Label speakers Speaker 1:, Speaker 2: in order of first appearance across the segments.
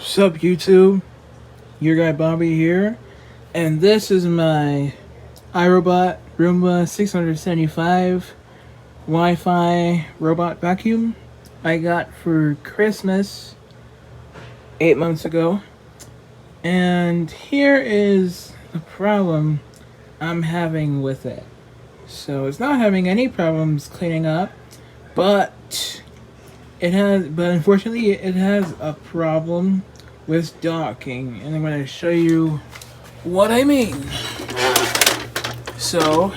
Speaker 1: Sup YouTube, your guy Bobby here, and this is my iRobot Roomba 675 Wi-Fi robot vacuum I got for Christmas 8 months ago. And here is the problem I'm having with it. So it's not having any problems cleaning up, but but unfortunately it has a problem with docking, and I'm going to show you what I mean. So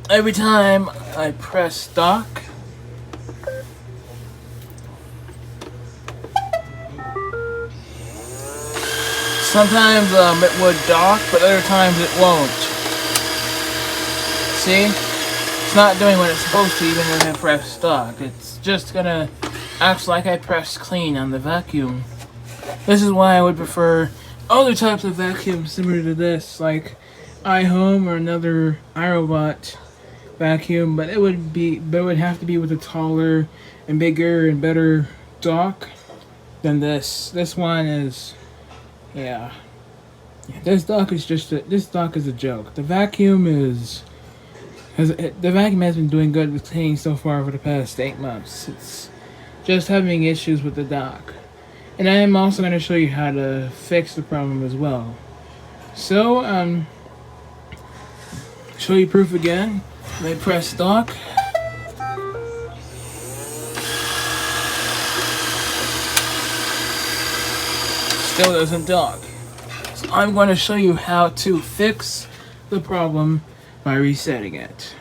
Speaker 1: every time I press dock, sometimes it would dock, but other times it won't. See? It's not doing what it's supposed to even when I press dock. It's just gonna act like I pressed clean on the vacuum. This is why I would prefer other types of vacuums similar to this, like iHome or another iRobot vacuum, but it would have to be with a taller and bigger and better dock than this. This one is, yeah. This dock is a joke. The vacuum has been doing good with cleaning so far for the past 8 months. It's just having issues with the dock. And I am also going to show you how to fix the problem as well. So, show you proof again. I press dock. Still doesn't dock. So I'm going to show you how to fix the problem by resetting it.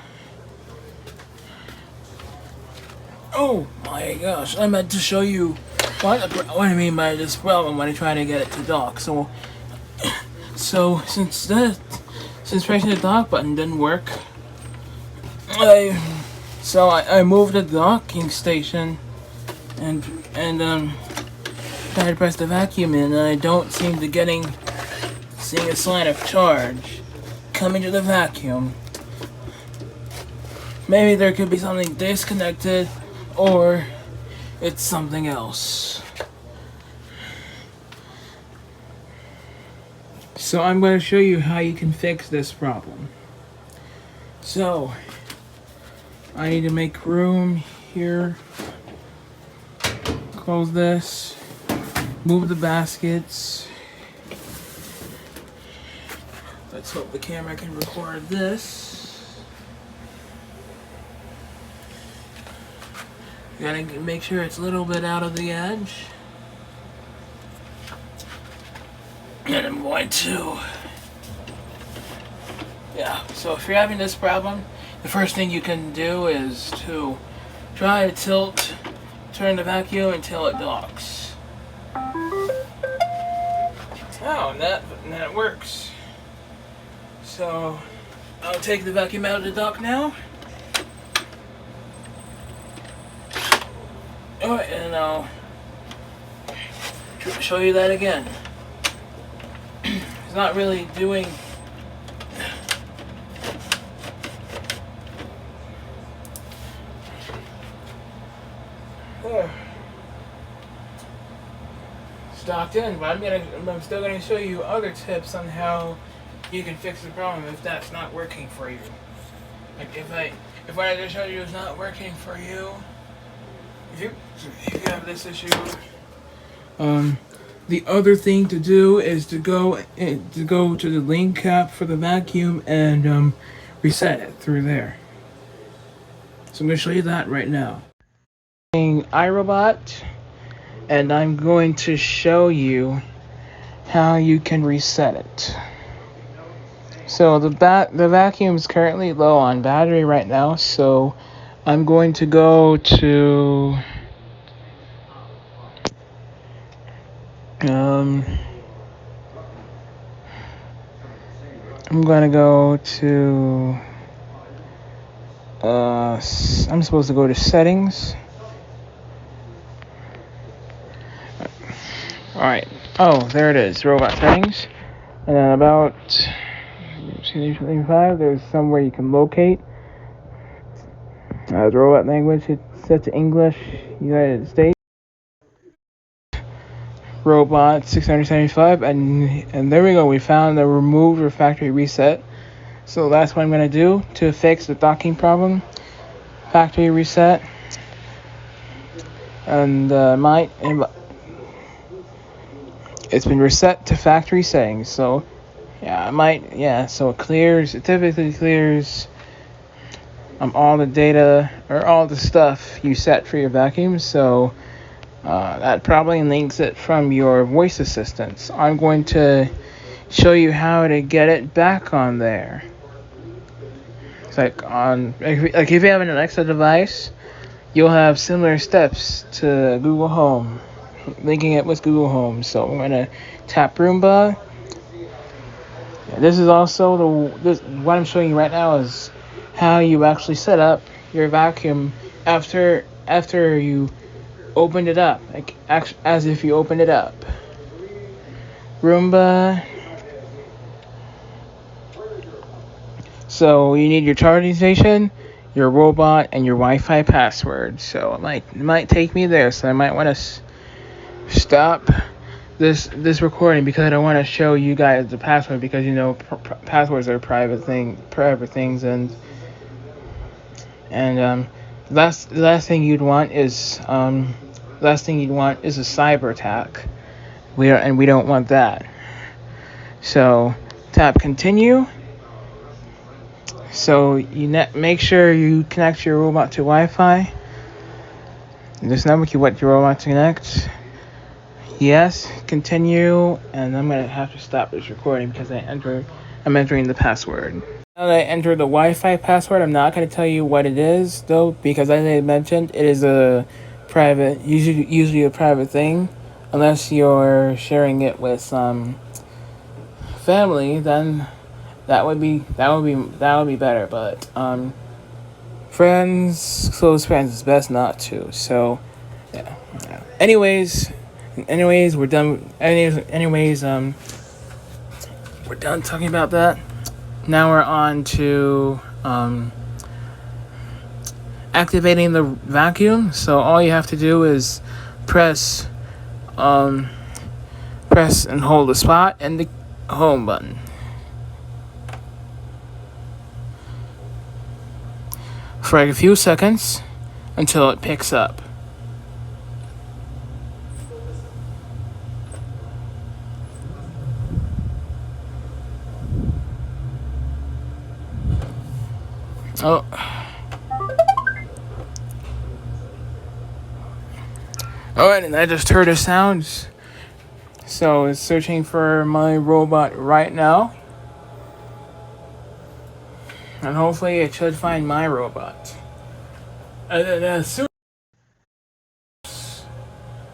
Speaker 1: Oh my gosh, I meant to show you what I mean by this problem when I try to get it to dock. So since pressing the dock button didn't work, I moved the docking station and tried to press the vacuum in, and I don't seem to seeing a sign of charge coming to the vacuum. Maybe there could be something disconnected, or it's something else. So I'm going to show you how you can fix this problem. So I need to make room here. Close this. Move the baskets. Let's hope the camera can record this. You gotta make sure it's a little bit out of the edge. And I'm going to... Yeah, so if you're having this problem, the first thing you can do is to try to turn the vacuum until it docks. Oh, and that works. So, I'll take the vacuum out of the dock now. Alright, and I'll show you that again. It's not really doing... There. It's docked in, but I'm still gonna show you other tips on how you can fix the problem if that's not working for you. Like if what I just showed you is not working for you, if you have this issue, the other thing to do is to go to the link cap for the vacuum and reset it through there. So I'm gonna show you that right now. iRobot, and I'm going to show you how you can reset it. So the vacuum is currently low on battery right now, so I'm going to go to I'm supposed to go to settings. Alright. Oh, there it is. Robot settings. And then about 5, there's somewhere you can locate. The robot language, it's set to English, United States. robot 675, and there we go. We found the remove or factory reset. So that's what I'm gonna do to fix the docking problem. Factory reset, and it's been reset to factory settings. So so it clears. It typically clears all the data or all the stuff you set for your vacuum. So that probably links it from your voice assistants. I'm going to show you how to get it back on there. It's like if you have an Alexa device, you'll have similar steps to Google Home, linking it with Google Home. So I'm gonna tap Roomba. This is also what I'm showing you right now is how you actually set up your vacuum after you opened it up, like as if you opened it up. Roomba. So you need your charging station, your robot, and your Wi-Fi password. So it might take me there. So I might want to stop this recording because I don't want to show you guys the password, because passwords are private things, and the last thing you'd want is a cyber attack. We don't want that. So tap continue. So you make sure you connect your robot to Wi-Fi. This number you want your robot to connect. Yes, continue, and I'm gonna have to stop this recording because I'm entering the password. Now that I enter the Wi-Fi password, I'm not gonna tell you what it is though, because as I mentioned, it is a private, usually a private thing, unless you're sharing it with some family. Then that would be better. But close friends, is best not to. So yeah. Anyways, we're done. We're done talking about that. Now we're on to activating the vacuum. So all you have to do is press and hold the spot and the home button for like a few seconds until it picks up. Oh. Alright, and I just heard a sound. So it's searching for my robot right now. And hopefully it should find my robot. And then as soon as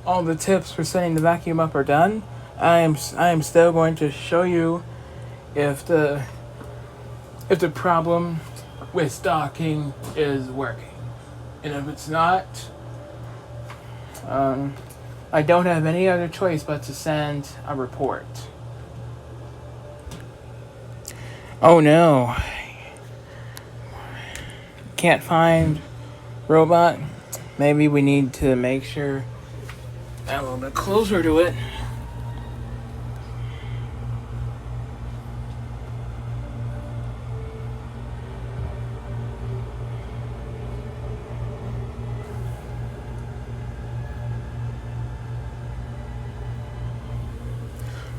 Speaker 1: all the tips for setting the vacuum up are done, I am still going to show you if the problem with docking is working. And if it's not, I don't have any other choice but to send a report. Oh no. Can't find robot. Maybe we need to make sure a little bit closer to it.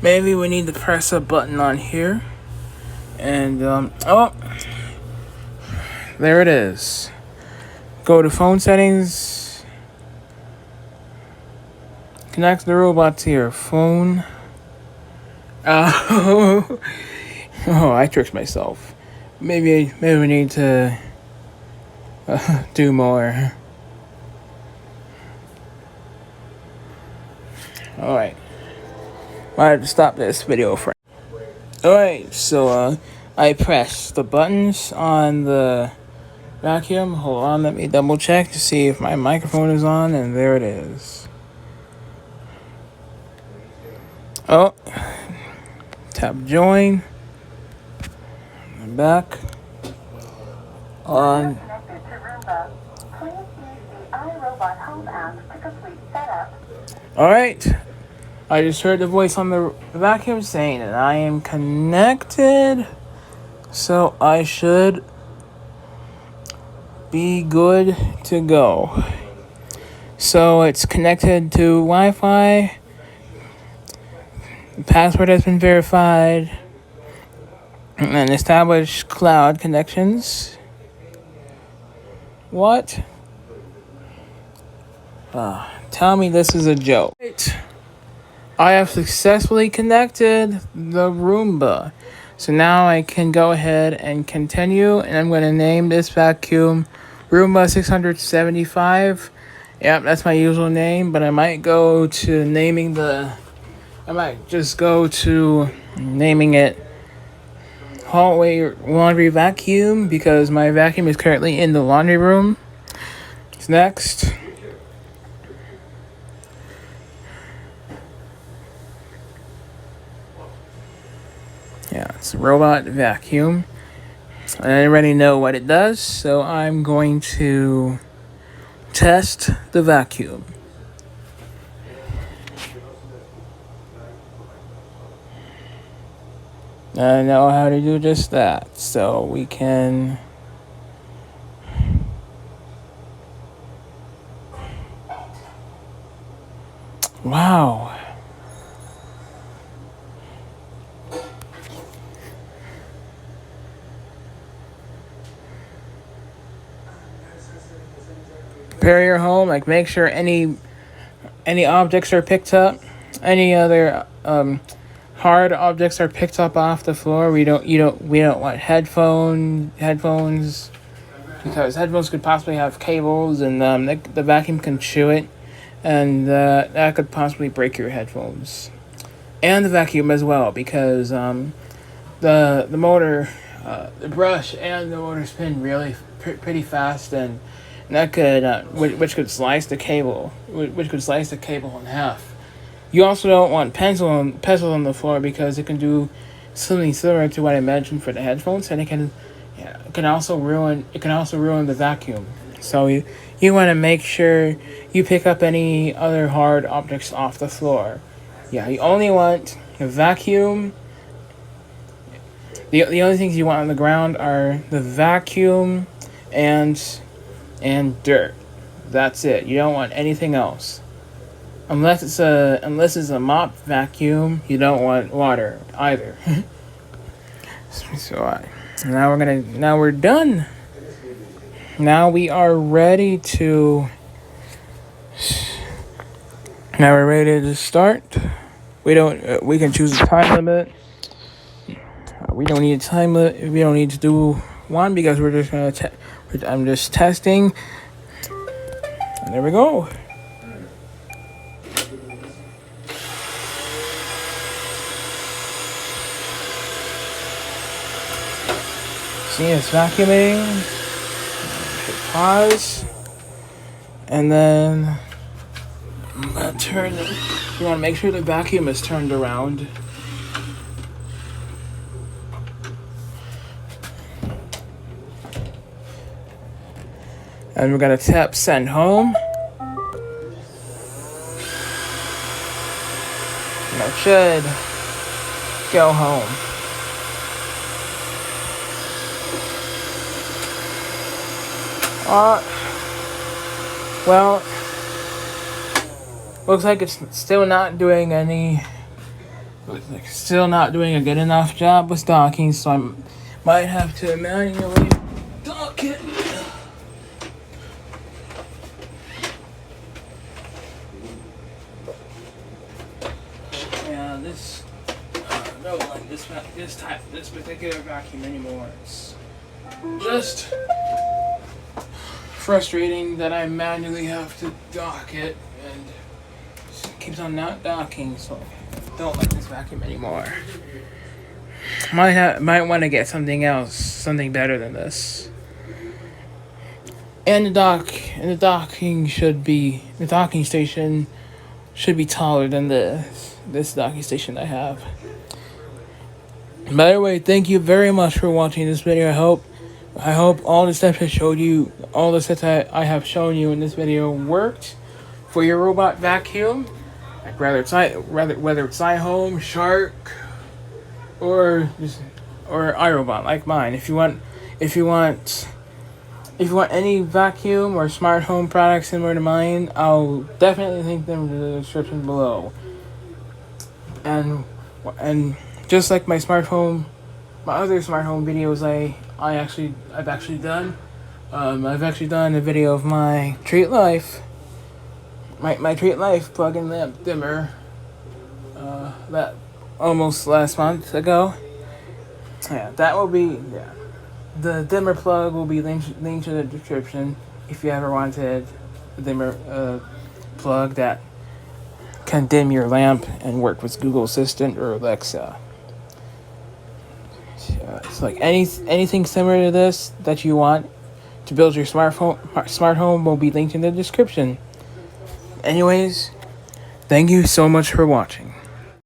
Speaker 1: Maybe we need to press a button on here. And, oh, there it is. Go to phone settings. Connect the robot to your phone. Oh, I tricked myself. Maybe we need to do more. Alright. I have to stop this video for. Alright, so I pressed the buttons on the vacuum. Hold on, let me double check to see if my microphone is on, and there it is. Oh, tap join. I'm back. On. Alright. I just heard the voice on the vacuum saying that I am connected, so I should be good to go. So it's connected to Wi-Fi. The password has been verified. And established cloud connections. What? Tell me this is a joke. I have successfully connected the Roomba. So now I can go ahead and continue, and I'm going to name this vacuum Roomba 675. Yep, that's my usual name, but I might just go to naming it hallway laundry vacuum because my vacuum is currently in the laundry room. It's next. Yeah, it's a robot vacuum. I already know what it does, so I'm going to test the vacuum. I know how to do just that, so we can... Wow. Prepare your home, like make sure any objects are picked up, any other hard objects are picked up off the floor. We don't want headphones because headphones could possibly have cables, and the vacuum can chew it, and that could possibly break your headphones and the vacuum as well, because the motor, the brush and the motor spin really pretty fast, and that could which could slice the cable in half. You also don't want pencils on the floor because it can do something similar to what I mentioned for the headphones, and it can also ruin the vacuum. So you want to make sure you pick up any other hard objects off the floor. Yeah, you only want the vacuum. The only things you want on the ground are the vacuum and dirt. That's it. You don't want anything else. Unless it's a mop vacuum, you don't want water either. Now we're done. Now we are ready to start. We can choose a time limit. We don't need a time limit. We don't need to do one because we're just gonna I'm just testing. And there we go. See, it's vacuuming. Hit pause. And then I'm gonna turn it. You wanna make sure the vacuum is turned around. And we're gonna tap send home. And it should go home. Well, looks like it's still not doing a good enough job with docking, so I might have to manually dock it. Yeah, no, like this particular vacuum anymore. It's just frustrating that I manually have to dock it, and it keeps on not docking, so I don't like this vacuum anymore. Might want to get something else, something better than this. And the docking station should be taller than this docking station I have. By the way, thank you very much for watching this video. I hope all the steps I have shown you in this video worked for your robot vacuum. whether it's iHome, Shark, or iRobot like mine. If you want any vacuum or smart home products similar to mine, I'll definitely link them in the description below. And just like my other smart home videos, I've actually done. I've actually done a video of my Treat Life, my Treat Life plug-in lamp dimmer. That almost last month ago. Yeah, the dimmer plug will be linked in the description if you ever wanted a dimmer plug that can dim your lamp and work with Google Assistant or Alexa. It's like anything similar to this that you want to build your smart home will be linked in the description. Anyways, thank you so much for watching.